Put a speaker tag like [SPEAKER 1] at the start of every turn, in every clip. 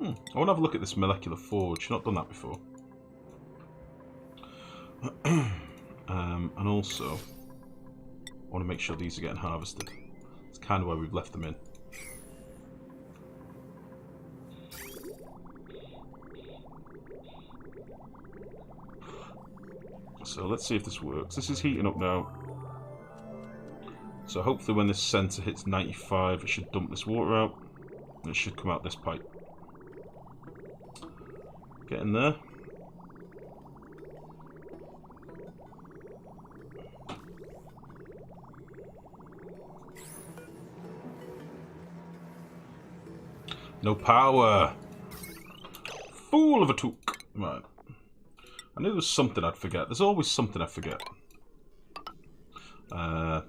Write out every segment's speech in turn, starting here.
[SPEAKER 1] I want to have a look at this molecular forge. Not done that before. And also, I want to make sure these are getting harvested. It's kind of why we've left them in. So let's see if this works. This is heating up now. So hopefully when this sensor hits 95, it should dump this water out. And it should come out this pipe. Get in there. No power. Fool of a took. Right. I knew there was something I'd forget. There's always something I forget. Yeah,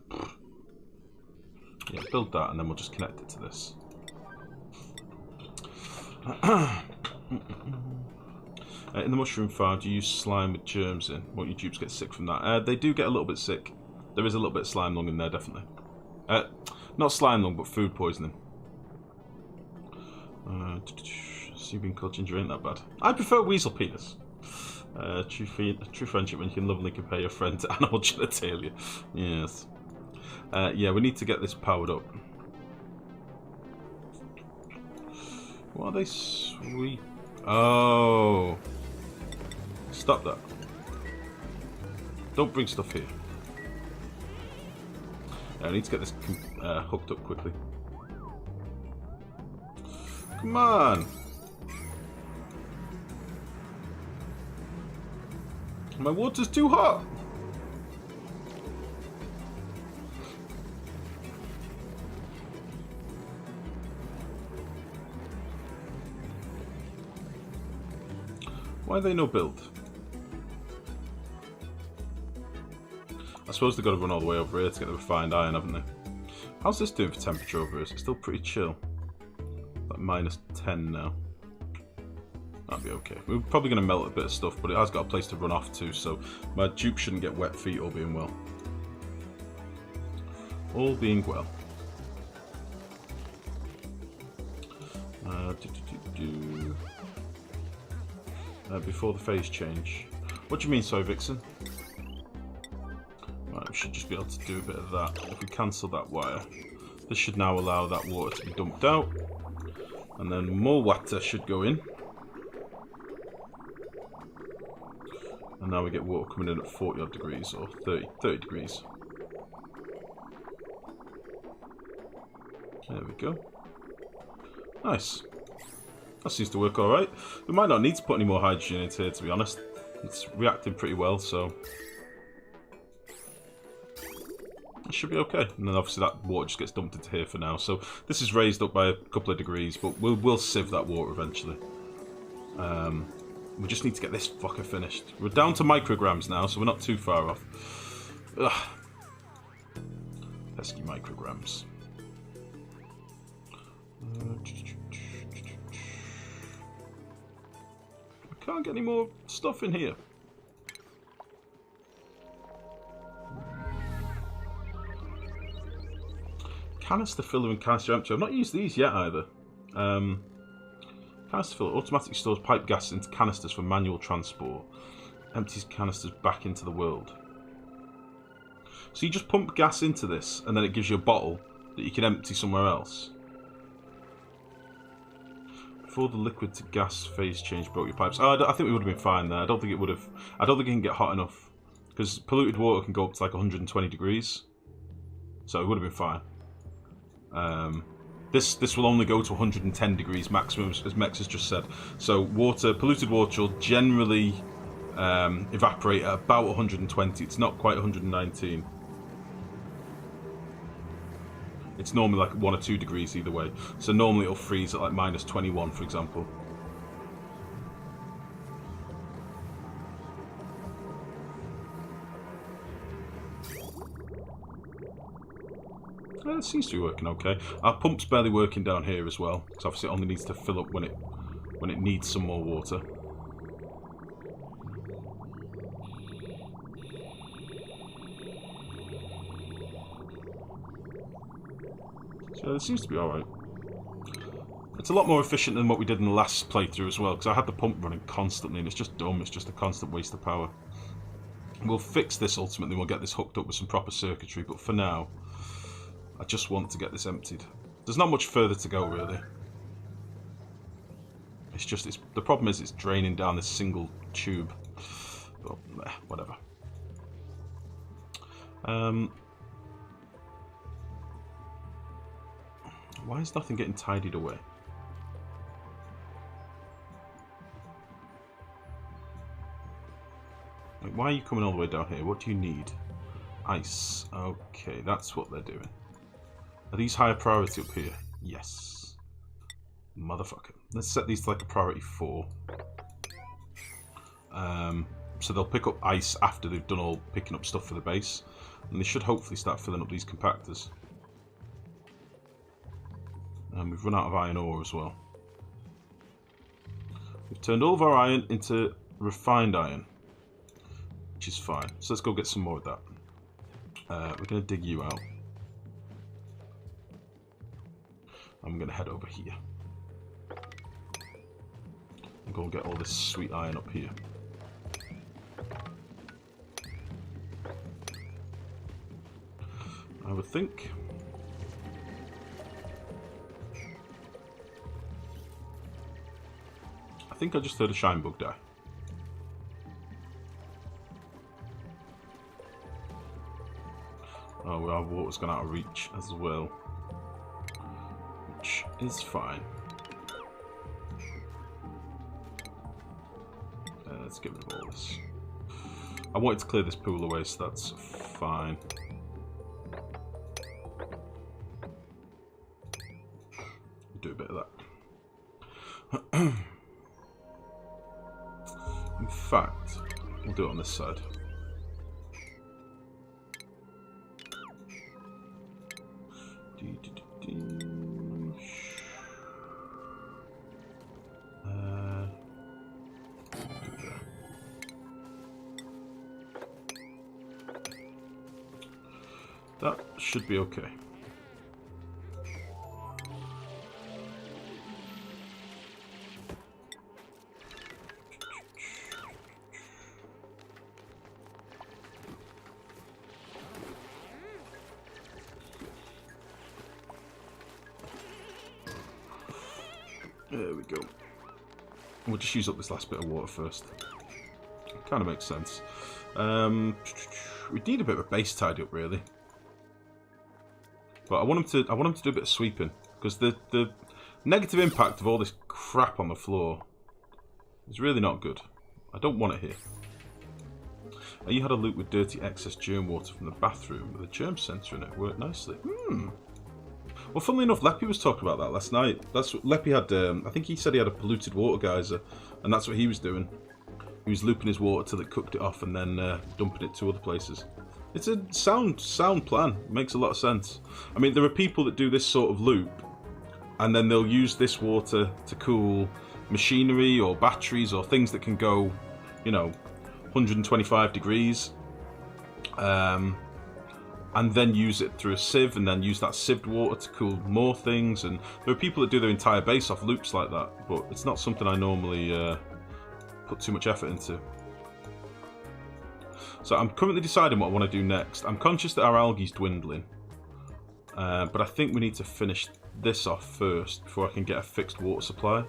[SPEAKER 1] build that and then we'll just connect it to this. In the mushroom farm, do you use slime with germs in? Won't your dupes get sick from that? They do get a little bit sick. There is a little bit of slime lung in there, definitely. Not slime lung, but food poisoning. Sea bean called ginger ain't that bad. I prefer weasel penis. True friendship when you can lovingly compare your friend to animal genitalia. Yes. Yeah, we need to get this powered up. What are they sweet? Oh. Stop that. Don't bring stuff here. I need to get this hooked up quickly. Come on. My water's too hot. Why are they no build? I suppose they've got to run all the way over here to get the refined iron, haven't they? How's this doing for temperature over here? Is it still pretty chill? Like -10 now. That'd be okay. We're probably going to melt a bit of stuff, but it has got a place to run off to, so my dupe shouldn't get wet feet, all being well. All being well. Before the phase change. What do you mean, sorry, Vixen? Right, we should just be able to do a bit of that. If we cancel that wire, this should now allow that water to be dumped out. And then more water should go in. And now we get water coming in at 40 odd degrees, or 30 degrees. There we go. Nice. That seems to work alright. We might not need to put any more hydrogen into here, to be honest. It's reacting pretty well, so it should be okay. And then obviously that water just gets dumped into here for now. So this is raised up by a couple of degrees, but we'll sieve that water eventually. We just need to get this fucker finished. We're down to micrograms now, so we're not too far off. Ugh. Pesky micrograms. I can't get any more stuff in here. Canister filler and canister empty. I've not used these yet either. Canister filler automatically stores pipe gas into canisters for manual transport. Empties canisters back into the world. So you just pump gas into this and then it gives you a bottle that you can empty somewhere else. Before the liquid to gas phase change broke your pipes. Oh, I think we would have been fine there. I don't think it would have. I don't think it can get hot enough. Because polluted water can go up to like 120 degrees. So it would have been fine. This will only go to 110 degrees maximum, as Mex has just said. So polluted water will generally evaporate at about 120. It's not quite 119. It's normally like 1 or 2 degrees either way. So normally it'll freeze at like -21, for example. It seems to be working okay. Our pump's barely working down here as well, because obviously it only needs to fill up when it needs some more water. So it seems to be alright. It's a lot more efficient than what we did in the last playthrough as well, because I had the pump running constantly, and it's just dumb. It's just a constant waste of power. We'll fix this ultimately. We'll get this hooked up with some proper circuitry, but for now, I just want to get this emptied. There's not much further to go, really. It's just, the problem is it's draining down this single tube. But, whatever. Why is nothing getting tidied away? Like, why are you coming all the way down here? What do you need? Ice. Okay, that's what they're doing. Are these higher priority up here? Yes. Motherfucker. Let's set these to like a priority 4. So they'll pick up ice after they've done all picking up stuff for the base. And they should hopefully start filling up these compactors. And we've run out of iron ore as well. We've turned all of our iron into refined iron, which is fine. So let's go get some more of that. We're going to dig you out. I'm going to head over here. And go and get all this sweet iron up here. I would think. I think I just heard a shine bug die. Oh, our water's gone out of reach as well. Which is fine. Let's get rid of all this. I wanted to clear this pool away, so that's fine. Do a bit of that. In fact, we'll do it on this side. That should be okay. There we go. We'll just use up this last bit of water first. Kind of makes sense. We need a bit of a base tidy up, really. But I want him to do a bit of sweeping, because the negative impact of all this crap on the floor is really not good. I don't want it here. You had a loop with dirty excess germ water from the bathroom with a germ sensor in it. Worked nicely. Well, funnily enough, Leppy was talking about that last night. That's what Leppy had. I think he said he had a polluted water geyser, and that's what he was doing. He was looping his water till it cooked it off, and then dumping it to other places. It's a sound plan. It makes a lot of sense. I mean, there are people that do this sort of loop, and then they'll use this water to cool machinery or batteries or things that can go, you know, 125 degrees. And then use it through a sieve, and then use that sieved water to cool more things. And there are people that do their entire base off loops like that, but it's not something I normally put too much effort into. So I'm currently deciding what I want to do next. I'm conscious that our algae's dwindling, but I think we need to finish this off first before I can get a fixed water supply.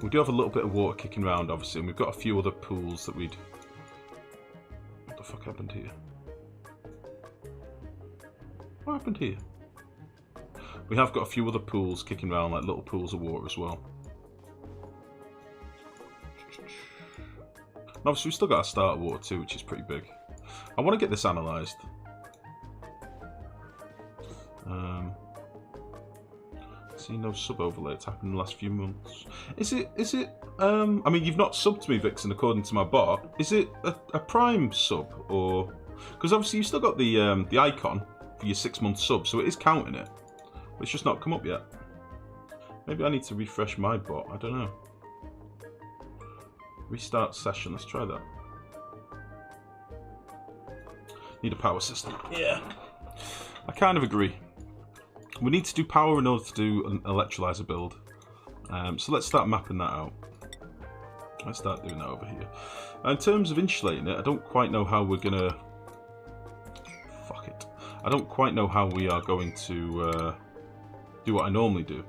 [SPEAKER 1] We do have a little bit of water kicking around, obviously, and we've got a few other pools that we'd... What the fuck happened here? What happened here? We have got a few other pools kicking around, like little pools of water as well. And obviously, we've still got our starter water too, which is pretty big. I want to get this analysed. See, no sub overlay. It's happened in the last few months. Is it? I mean, you've not subbed me, Vixen, according to my bot. Is it a Prime sub, or because obviously you've still got the icon for your 6-month sub, so it is counting it. But it's just not come up yet. Maybe I need to refresh my bot. I don't know. Restart session. Let's try that. Need a power system. Yeah. I kind of agree. We need to do power in order to do an electrolyzer build. So let's start mapping that out. Let's start doing that over here. In terms of insulating it, I don't quite know how we're gonna... Fuck it. I don't quite know how we are going to do what I normally do.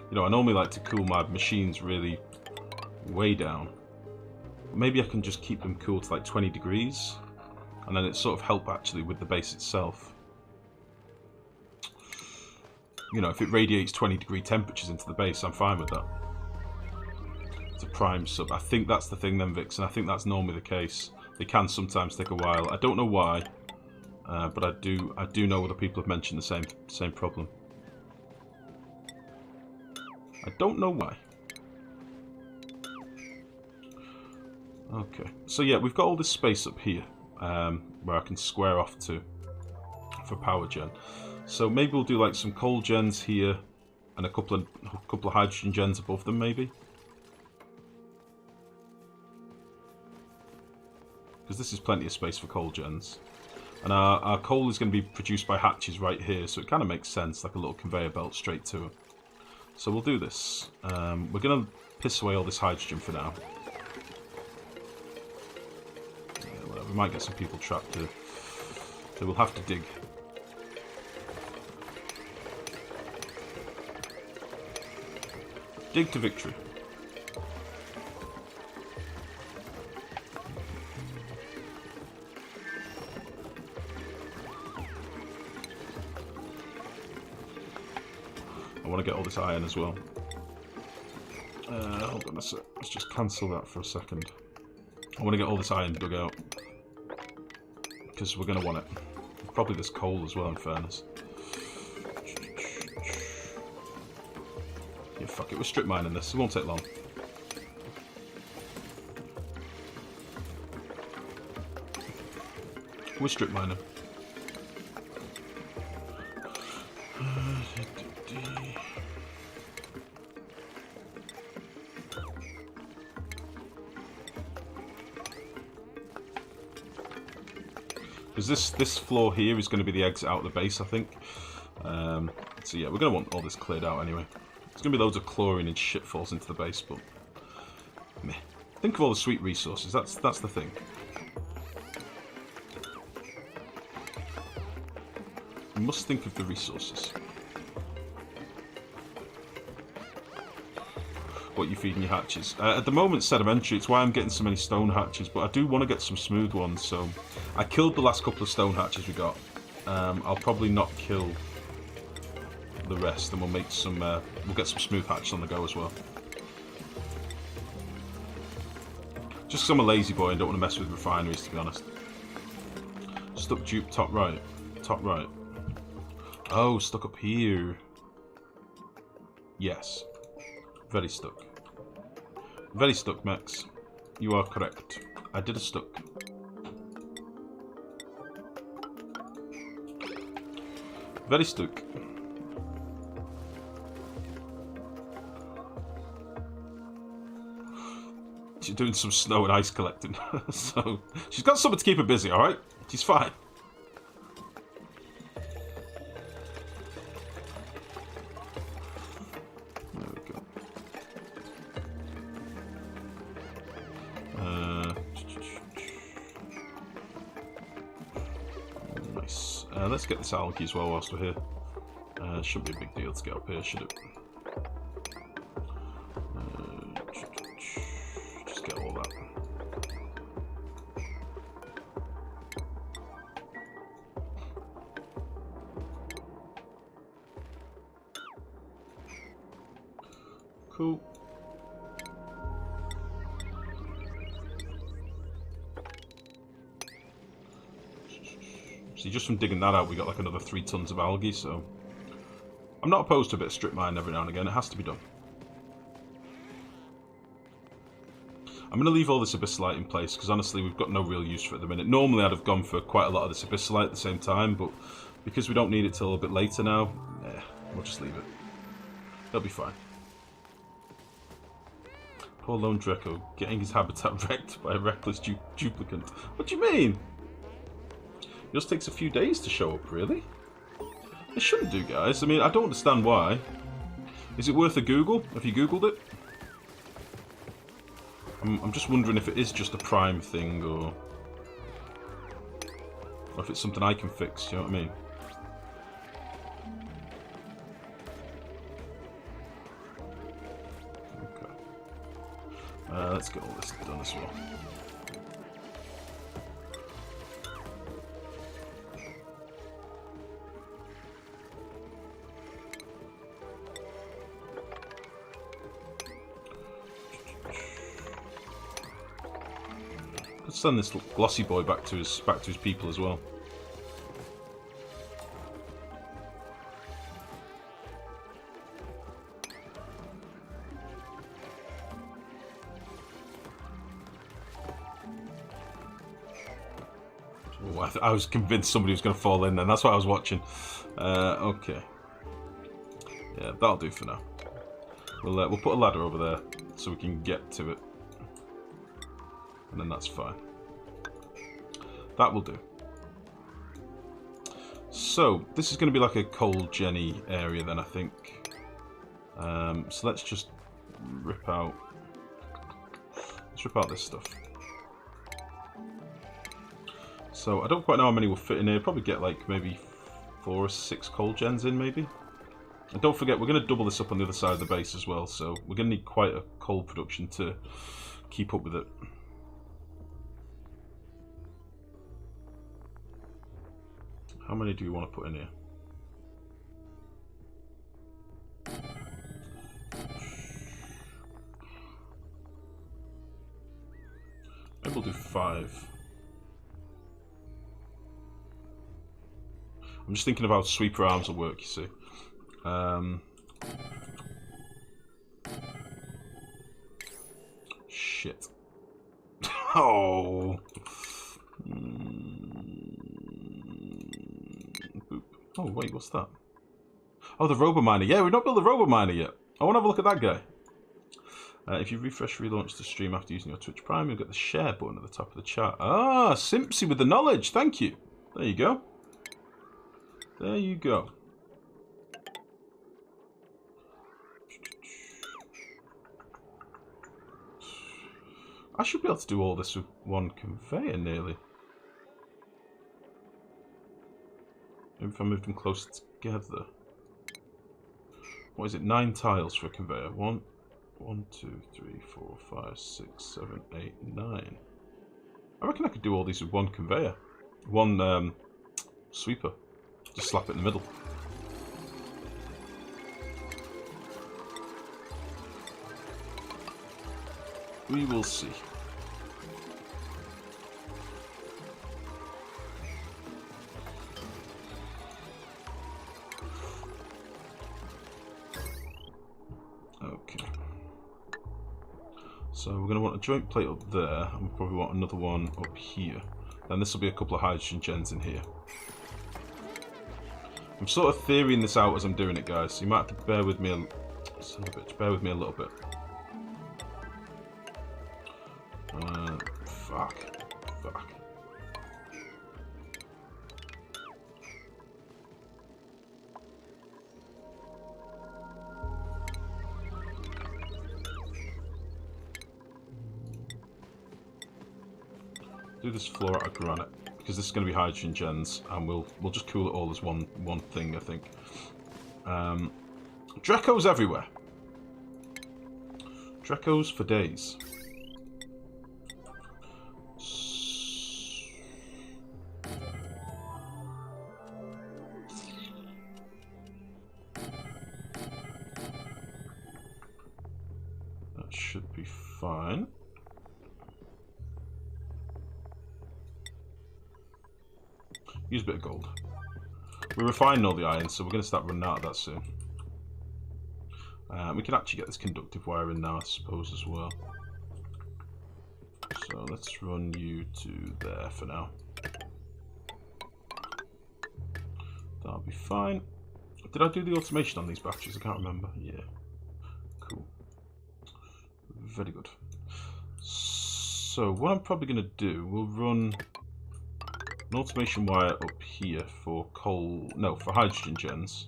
[SPEAKER 1] You know, I normally like to cool my machines really way down. Maybe I can just keep them cool to like 20 degrees. And then it sort of help actually with the base itself. You know, if it radiates 20-degree temperatures into the base, I'm fine with that. It's a prime sub. I think that's the thing then, Vixen. I think that's normally the case. They can sometimes take a while. I don't know why, but I do know other people have mentioned the same problem. I don't know why. Okay, so yeah, we've got all this space up here where I can square off to for power gen. So maybe we'll do like some coal gens here and a couple of hydrogen gens above them, maybe. Because this is plenty of space for coal gens. And our coal is going to be produced by hatches right here, so it kind of makes sense, like a little conveyor belt straight to it. So we'll do this. We're going to piss away all this hydrogen for now. Yeah, well, we might get some people trapped here. So we'll have to dig. Dig to victory. I want to get all this iron as well. Hold on a sec. Let's just cancel that for a second. I want to get all this iron dug out. Because we're going to want it. Probably this coal as well, in fairness. Yeah, fuck it. We're strip mining this. It won't take long. We're strip mining. Because this floor here is going to be the exit out of the base, I think. So yeah, we're going to want all this cleared out anyway. There's going to be loads of chlorine and shit falls into the base, but meh. Think of all the sweet resources. That's the thing. You must think of the resources. What you feeding your hatches? At the moment, sedimentary. It's why I'm getting so many stone hatches, but I do want to get some smooth ones. So I killed the last couple of stone hatches we got. I'll probably not kill the rest, and we'll make some. We'll get some smooth hatches on the go as well. Just because I'm a lazy boy and don't want to mess with refineries, to be honest. Stuck dupe top right. Top right. Oh, stuck up here. Yes. Very stuck. Very stuck, Max. You are correct. I did a stuck. Very stuck. She's doing some snow and ice collecting. So, she's got something to keep her busy, alright? She's fine. There we go. Nice. Let's get this algae as well whilst we're here. Shouldn't be a big deal to get up here, should it? Just get all that. Cool. See, just from digging that out, we got like another 3 tons of algae, so I'm not opposed to a bit of strip mine every now and again. It has to be done. I'm going to leave all this abyssalite in place, because honestly, we've got no real use for it at the minute. Normally, I'd have gone for quite a lot of this abyssalite at the same time, but because we don't need it till a bit later now, we'll just leave it. It'll be fine. Poor lone Dreco, getting his habitat wrecked by a reckless duplicant. What do you mean? It just takes a few days to show up, really? It shouldn't do, guys. I mean, I don't understand why. Is it worth a Google? Have you Googled it? I'm just wondering if it is just a Prime thing, or if it's something I can fix, you know what I mean? Okay. Let's get all this done as well. Let's send this glossy boy back to his people as well. Oh, I was convinced somebody was going to fall in then. That's what I was watching. Okay. Yeah, that'll do for now. We'll put a ladder over there so we can get to it. And then that's fine. That will do. So, this is going to be like a coal Jenny area then, I think. So let's just rip out... Let's rip out this stuff. So, I don't quite know how many will fit in here. Probably get like maybe 4 or 6 coal gens in, maybe. And don't forget, we're going to double this up on the other side of the base as well. So, we're going to need quite a coal production to keep up with it. How many do we want to put in here? Maybe we'll do 5. I'm just thinking of how sweeper arms will work, you see. Shit. Oh. Oh, wait, what's that? Oh, the Robo-Miner. Yeah, we've not built the Robo-Miner yet. I want to have a look at that guy. If you relaunch the stream after using your Twitch Prime, you'll get the share button at the top of the chat. Ah, Simpsy with the knowledge. Thank you. There you go. There you go. I should be able to do all this with one conveyor, nearly. Maybe if I move them closer together. What is it? 9 tiles for a conveyor. 1, 2, 3, 4, 5, 6, 7, 8, 9. I reckon I could do all these with one conveyor. One sweeper. Just slap it in the middle. We will see. Okay. So we're going to want a joint plate up there, and we'll probably want another one up here. Then this will be a couple of hydrogen gens in here. I'm sort of theorying this out as I'm doing it, guys, so you might have to bear with me bear with me a little bit. Fuck. Do this floor out of granite, because this is going to be hydrogen gens, and we'll just cool it all as one thing, I think. Drecos everywhere. Drecos for days. That should be fine. Use a bit of gold. We're refining all the iron, so we're going to start running out of that soon. We can actually get this conductive wire in now, I suppose, as well. So let's run you to there for now. That'll be fine. Did I do the automation on these batteries? I can't remember. Yeah. Cool. Very good. So what I'm probably going to do, we'll run an automation wire up here for coal, no, for hydrogen gens.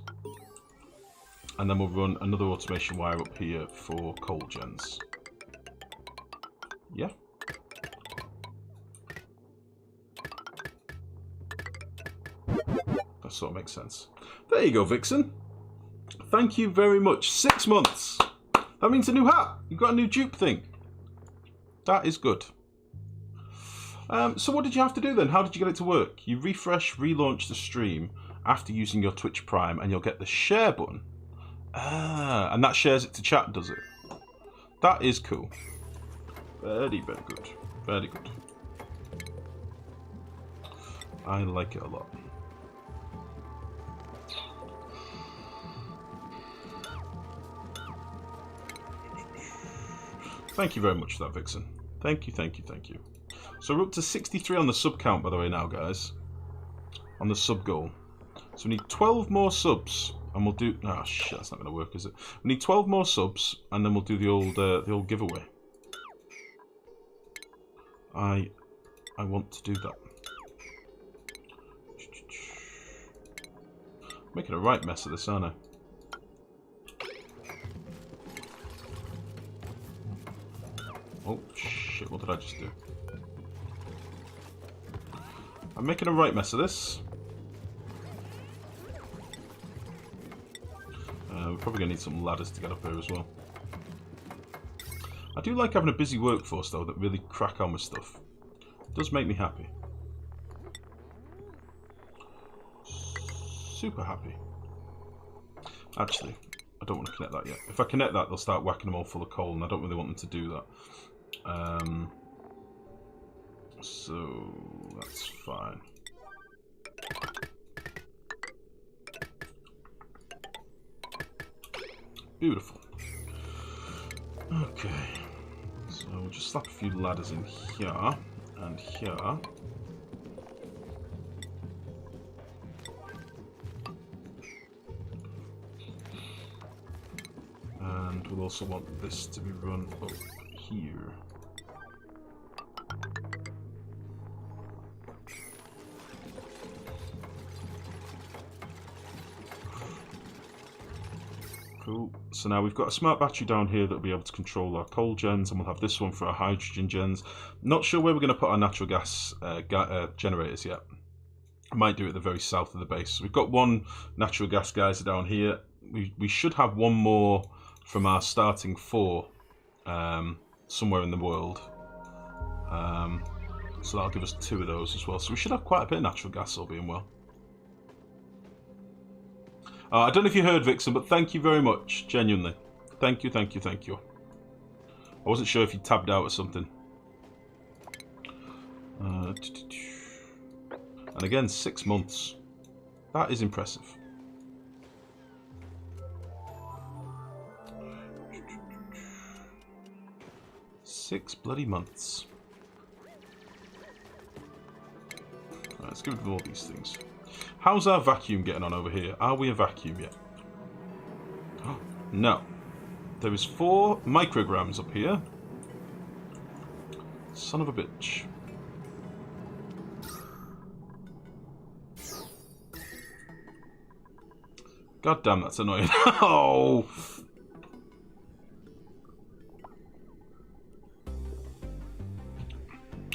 [SPEAKER 1] And then we'll run another automation wire up here for coal gens. Yeah. That sort of makes sense. There you go, Vixen. Thank you very much. 6 months. That means a new hat. You've got a new dupe thing. That is good. So what did you have to do then? How did you get it to work? You refresh, relaunch the stream after using your Twitch Prime and you'll get the share button. Ah, and that shares it to chat, does it? That is cool. Very, very good. Very good. I like it a lot. Thank you very much for that, Vixen. Thank you, thank you, thank you. So we're up to 63 on the sub count, by the way, now, guys. On the sub goal. So we need 12 more subs, and we'll do... Ah, shit, that's not going to work, is it? We need 12 more subs, and then we'll do the old giveaway. I want to do that. Making a right mess of this, aren't I? Oh, shit, what did I just do? I'm making a right mess of this. We're probably going to need some ladders to get up here as well. I do like having a busy workforce, though, that really crack on with stuff. It does make me happy. Super happy. Actually, I don't want to connect that yet. If I connect that, they'll start whacking them all full of coal, and I don't really want them to do that. So that's fine. Beautiful. Okay. So we'll just slap a few ladders in here and here. And we'll also want this to be run up here. Cool. So now we've got a smart battery down here that will be able to control our coal gens, and we'll have this one for our hydrogen gens. Not sure where we're going to put our natural gas generators yet. I might do it at the very south of the base. So we've got one natural gas geyser down here. We should have one more from our starting 4 somewhere in the world. So that'll give us 2 of those as well. So we should have quite a bit of natural gas, all being well. I don't know if you heard, Vixen, but thank you very much, genuinely. Thank you, thank you, thank you. I wasn't sure if you tabbed out or something. And again, 6 months. That is impressive. Six bloody months. Right, let's get rid of all these things. How's our vacuum getting on over here? Are we a vacuum yet? Oh, no. There is 4 micrograms up here. Son of a bitch. God damn, that's annoying. Oh!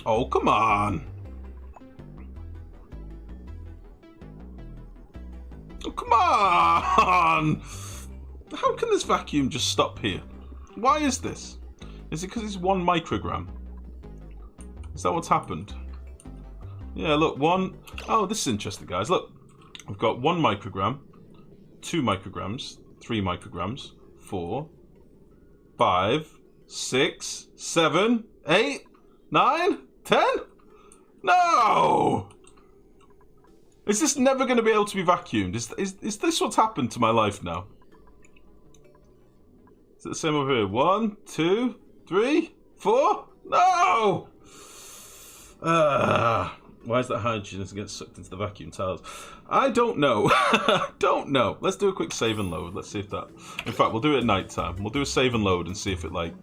[SPEAKER 1] Oh, come on! Oh, come on! How can this vacuum just stop here? Why is this? Is it because it's 1 microgram? Is that what's happened? Yeah, look, 1... Oh, this is interesting, guys. Look, we've got 1 microgram, 2 micrograms, 3 micrograms, 4, 5, 6, 7, 8, 9, 10? No! Is this never going to be able to be vacuumed? Is this what's happened to my life now? Is it the same over here? 1, 2, 3, 4? No! Why is that hydrogen going to get sucked into the vacuum tiles? I don't know. I don't know. Let's do a quick save and load. Let's see if that... In fact, we'll do it at night time. We'll do a save and load and see if it, like,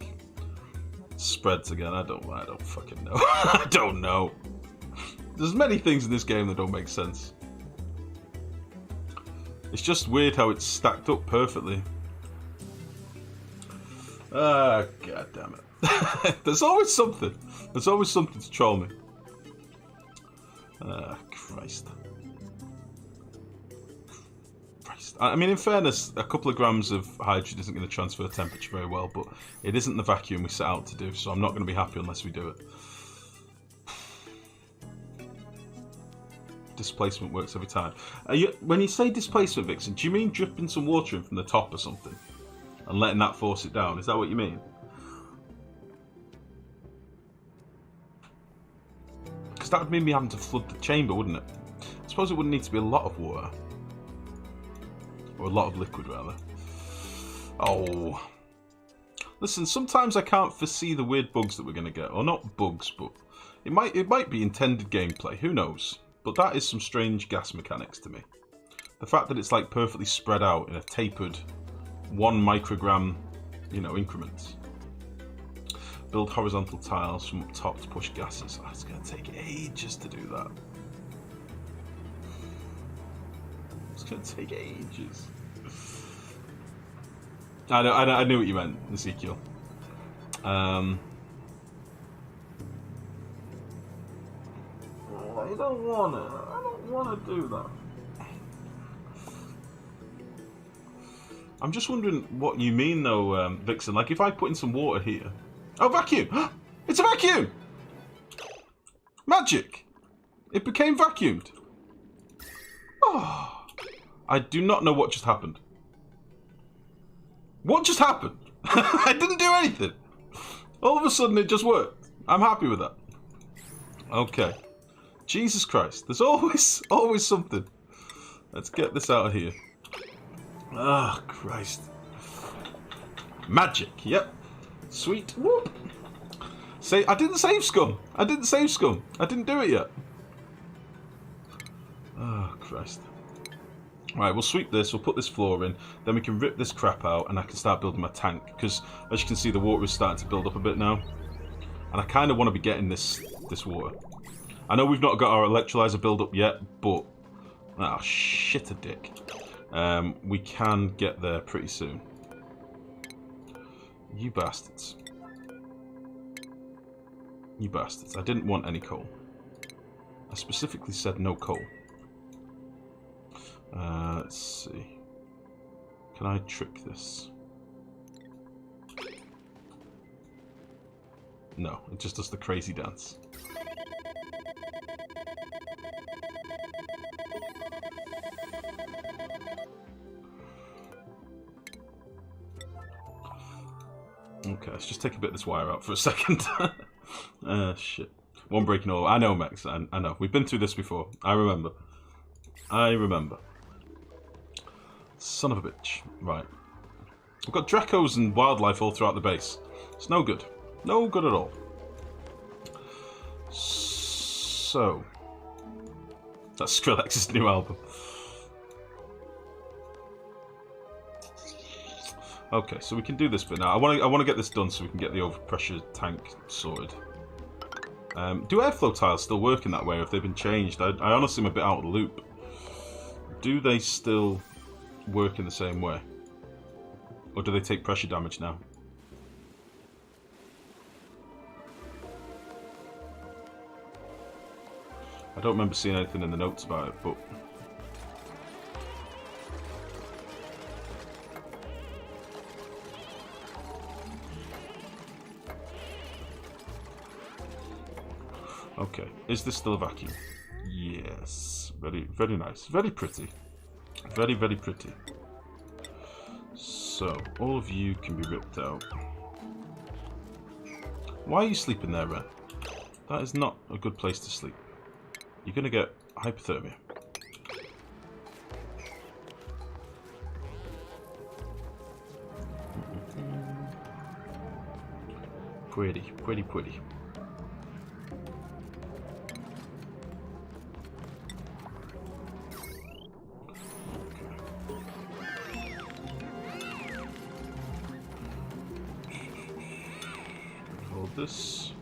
[SPEAKER 1] spreads again. I don't fucking know. I don't know. There's many things in this game that don't make sense. It's just weird how it's stacked up perfectly. Ah, god damn it. There's always something. There's always something to troll me. Ah, Christ. I mean, in fairness, a couple of grams of hydrogen isn't going to transfer temperature very well, but it isn't the vacuum we set out to do, so I'm not going to be happy unless we do it. Displacement works every time. When you say displacement, Vixen, do you mean dripping some water in from the top or something? And letting that force it down? Is that what you mean? Because that would mean me having to flood the chamber, wouldn't it? I suppose it wouldn't need to be a lot of water. Or a lot of liquid, rather. Oh. Listen, sometimes I can't foresee the weird bugs that we're going to get. Or not bugs, but it might be intended gameplay. Who knows? But that is some strange gas mechanics to me. The fact that it's like perfectly spread out in a tapered 1 microgram, increments. Build horizontal tiles from up top to push gases. Oh, it's going to take ages to do that. It's going to take ages. I knew what you meant, Ezekiel. I don't want to do that. I'm just wondering what you mean, though, Vixen. Like, if I put in some water here... Oh, vacuum! It's a vacuum! Magic! It became vacuumed. Oh, I do not know what just happened. What just happened? I didn't do anything. All of a sudden, it just worked. I'm happy with that. Okay. Jesus Christ. There's always something. Let's get this out of here. Ah, Christ. Magic. Yep. Sweet. Whoop. I didn't save scum. I didn't do it yet. Oh, Christ. Right, we'll sweep this, we'll put this floor in, then we can rip this crap out and I can start building my tank, because as you can see the water is starting to build up a bit now. And I kind of want to be getting this water. I know we've not got our electrolyzer build up yet, but... Oh, shit a dick. We can get there pretty soon. You bastards. You bastards. I didn't want any coal. I specifically said no coal. Let's see. Can I trick this? No, it just does the crazy dance. Okay, let's just take a bit of this wire out for a second. Shit. One breaking all. I know, Max. I know. We've been through this before. I remember. Son of a bitch. Right. We've got Dracos and wildlife all throughout the base. It's no good. No good at all. So. That's Skrillex's new album. Okay, so we can do this bit now. I want to get this done so we can get the overpressure tank sorted. Do airflow tiles still work in that way, or have they been changed? I honestly am a bit out of the loop. Do they still work in the same way? Or do they take pressure damage now? I don't remember seeing anything in the notes about it, but... Okay, is this still a vacuum? Yes. Very, very nice. Very pretty. Very, very pretty. So, all of you can be ripped out. Why are you sleeping there, Ren? That is not a good place to sleep. You're going to get hypothermia. Pretty, pretty, pretty. This.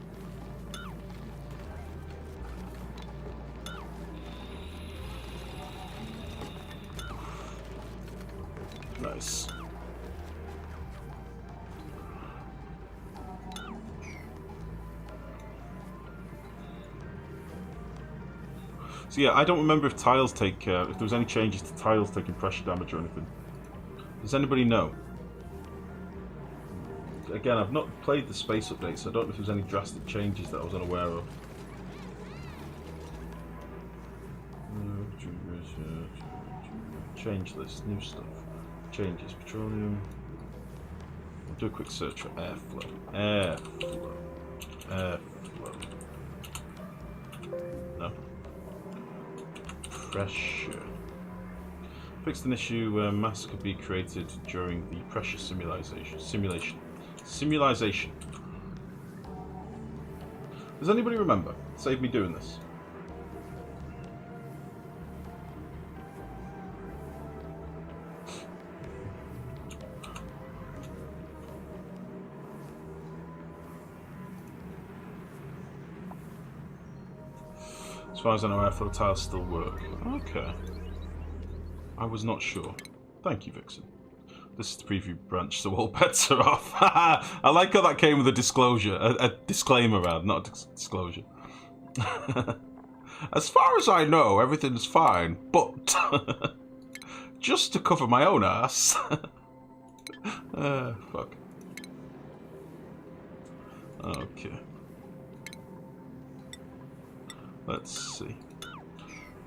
[SPEAKER 1] So yeah, I don't remember if tiles take, if there was any changes to tiles taking pressure damage or anything. Does anybody know? Again, I've not played the space update, so I don't know if there's any drastic changes that I was unaware of. Change list, new stuff. Changes, petroleum. I'll do a quick search for airflow. Airflow. Airflow. No. Pressure. Fixed an issue where mass could be created during the pressure simulation. Does anybody remember? Save me doing this. As far as I know, airflow tiles still work. Okay. I was not sure. Thank you, Vixen. This is the preview branch, so all bets are off. I like how that came with a disclosure. A disclaimer, rather, not a disclosure. As far as I know, everything's fine, but... just to cover my own ass. Fuck. Okay. Let's see.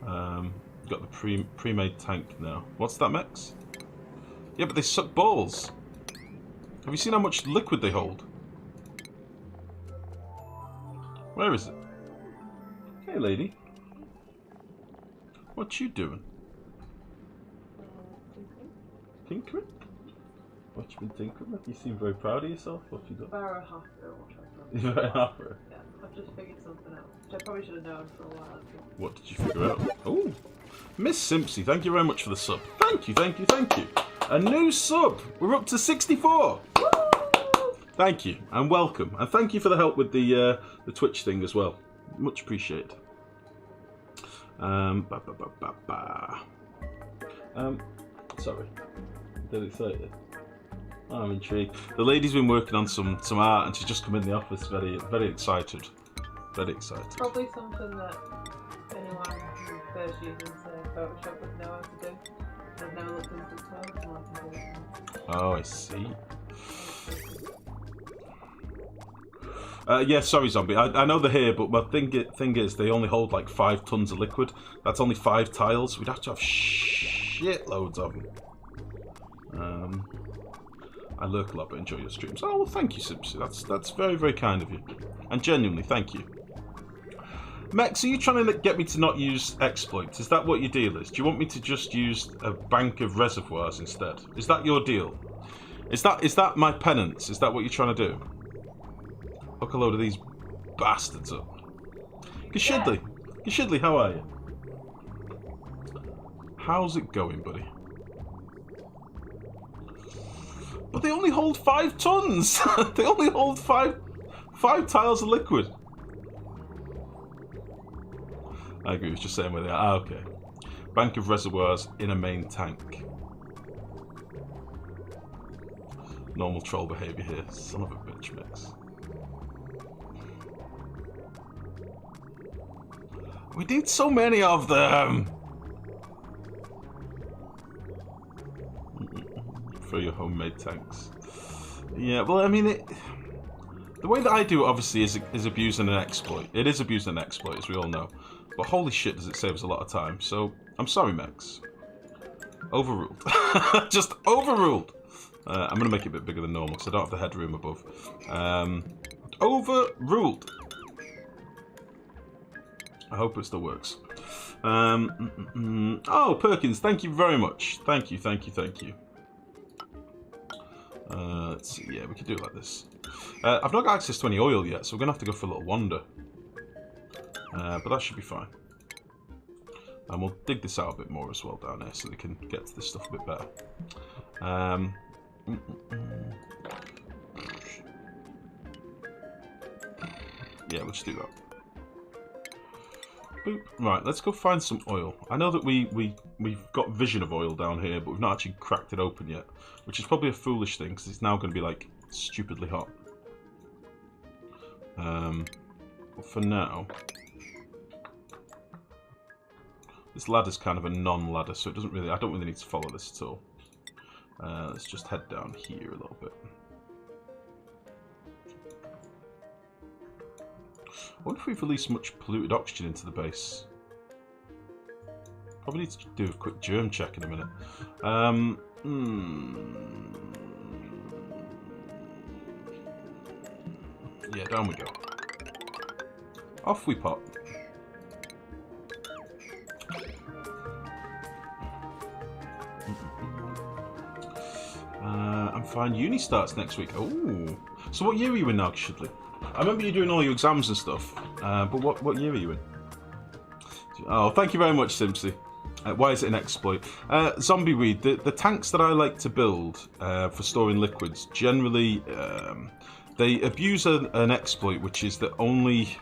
[SPEAKER 1] Got the pre-made tank now. What's that, Mex? Yeah, but they suck balls. Have you seen how much liquid they hold? Where is it? Hey, lady. What you doing? Tinkering? What you been tinkering? You seem very proud of yourself. What you got?
[SPEAKER 2] Barrow half row, what
[SPEAKER 1] You're very half row.
[SPEAKER 2] Yeah, I've just figured something out, which I probably should have known for a while.
[SPEAKER 1] What did you figure out? Oh, Miss Simpsy, thank you very much for the sub. Thank you, thank you, thank you. A new sub. We're up to 64.
[SPEAKER 2] Woo!
[SPEAKER 1] Thank you and welcome, and thank you for the help with the Twitch thing as well. Much appreciated. Sorry, did it say it? Oh, I'm intrigued. The lady's been working on some art, and she's just come in the office, very excited. Very excited.
[SPEAKER 2] Probably something that anyone who first uses Photoshop would know how to do. I've never looked into it, so I can do it.
[SPEAKER 1] Oh, I see. Yeah, sorry, Zombie. I know they're here, but my thing is, they only hold like 5 tons of liquid. That's only 5 tiles. We'd have to have shitloads of them. I lurk a lot, but enjoy your streams. Oh, well, thank you, Simpsy. That's very, very kind of you. And genuinely, thank you. Mex, are you trying to get me to not use exploits? Is that what your deal is? Do you want me to just use a bank of reservoirs instead? Is that your deal? Is that my penance? Is that what you're trying to do? Hook a load of these bastards up. Gashidley, how are you? How's it going, buddy? But they only hold 5 tons! They only hold 5 tiles of liquid. I agree, it's just saying where they are. Ah, okay. Bank of reservoirs in a main tank. Normal troll behaviour here. Son of a bitch, Mix. We need so many of them! For your homemade tanks. Yeah, well, I mean, the way that I do it, obviously, is abusing an exploit. It is abusing an exploit, as we all know. But holy shit, does it save us a lot of time. So, I'm sorry, Mex. Overruled. Just overruled! I'm going to make it a bit bigger than normal, because I don't have the headroom above. Overruled! I hope it still works. Oh, Perkins, thank you very much. Thank you. Let's see, yeah, we could do it like this. I've not got access to any oil yet, so we're going to have to go for a little wander. But that should be fine. And we'll dig this out a bit more as well down here, so they can get to this stuff a bit better. Yeah, let's do that. Boop. Right, let's go find some oil. I know that we've got vision of oil down here, but we've not actually cracked it open yet, which is probably a foolish thing because it's now going to be like stupidly hot. But for now, This ladder's kind of a non-ladder, so it doesn't really. I don't really need to follow this at all. Let's just head down here a little bit. I wonder if we've released much polluted oxygen into the base. Probably need to do a quick germ check in a minute. Yeah, down we go. Off we pop. I'm fine. Uni starts next week. Oh, so what year are you in now, Shidley? I remember you doing all your exams and stuff, but what year are you in? Oh, thank you very much, Simpsy. Why is it an exploit? Zombie Weed, the tanks that I like to build for storing liquids, generally they abuse an exploit, which is that only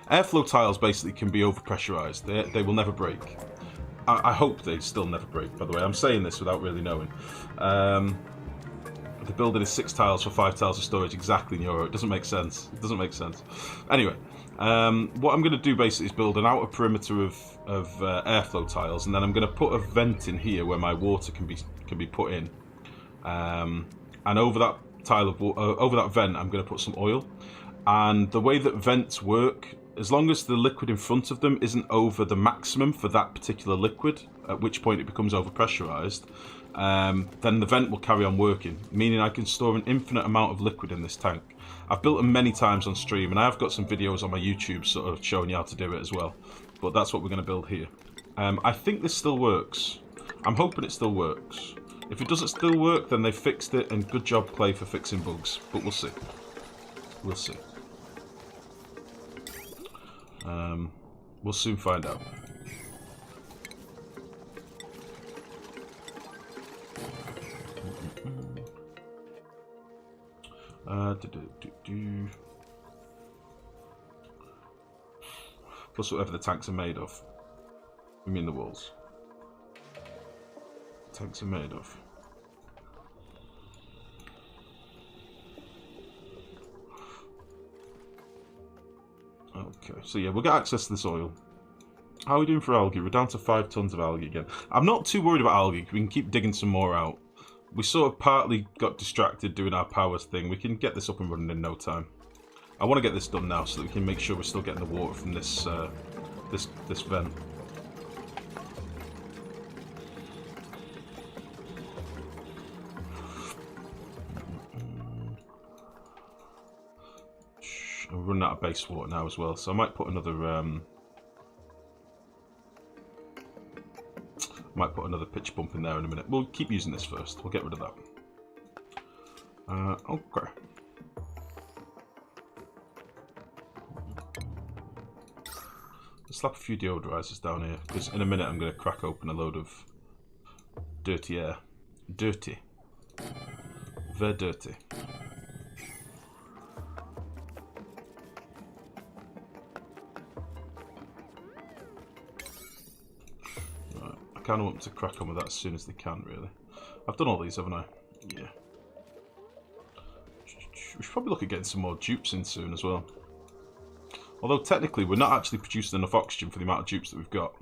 [SPEAKER 1] airflow tiles basically can be overpressurized. They will never break. I hope they still never break, by the way. I'm saying this without really knowing. The building is 6 tiles for 5 tiles of storage exactly in Euro. It doesn't make sense. It doesn't make sense. Anyway, what I'm going to do basically is build an outer perimeter of airflow tiles, and then I'm going to put a vent in here where my water can be put in. And over that tile of over that vent, I'm going to put some oil. And the way that vents work, as long as the liquid in front of them isn't over the maximum for that particular liquid, at which point it becomes overpressurized, then the vent will carry on working, meaning I can store an infinite amount of liquid in this tank. I've built them many times on stream, and I've got some videos on my YouTube sort of showing you how to do it as well. But that's what we're going to build here. I think this still works. I'm hoping it still works. If it doesn't still work, then they fixed it, and good job, Clay, for fixing bugs. But we'll see. We'll see. We'll soon find out. Plus whatever the tanks are made of. I mean the walls. Tanks are made of. Okay, so yeah, we'll get access to this oil. How are we doing for algae? We're down to 5 tons of algae again. I'm not too worried about algae. We can keep digging some more out. We sort of partly got distracted doing our powers thing. We can get this up and running in no time. I want to get this done now so that we can make sure we're still getting the water from this this vent. We're running out of base water now as well, so I might put another pitch pump in there in a minute. We'll keep using this first. We'll get rid of that. Okay. Let's slap a few deodorizers down here, because in a minute I'm going to crack open a load of dirty air. Dirty. Very dirty. Right. I kind of want them to crack on with that as soon as they can, really. I've done all these, haven't I? Yeah. We should probably look at getting some more dupes in soon as well. Although technically we're not actually producing enough oxygen for the amount of dupes that we've got.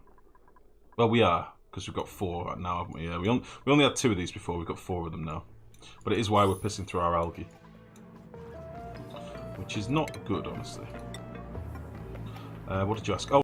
[SPEAKER 1] Well, we are, because we've got 4 right now, haven't we? Yeah, we only had 2 of these before. We've got 4 of them now. But it is why we're pissing through our algae, which is not good, honestly. What did you ask? Oh.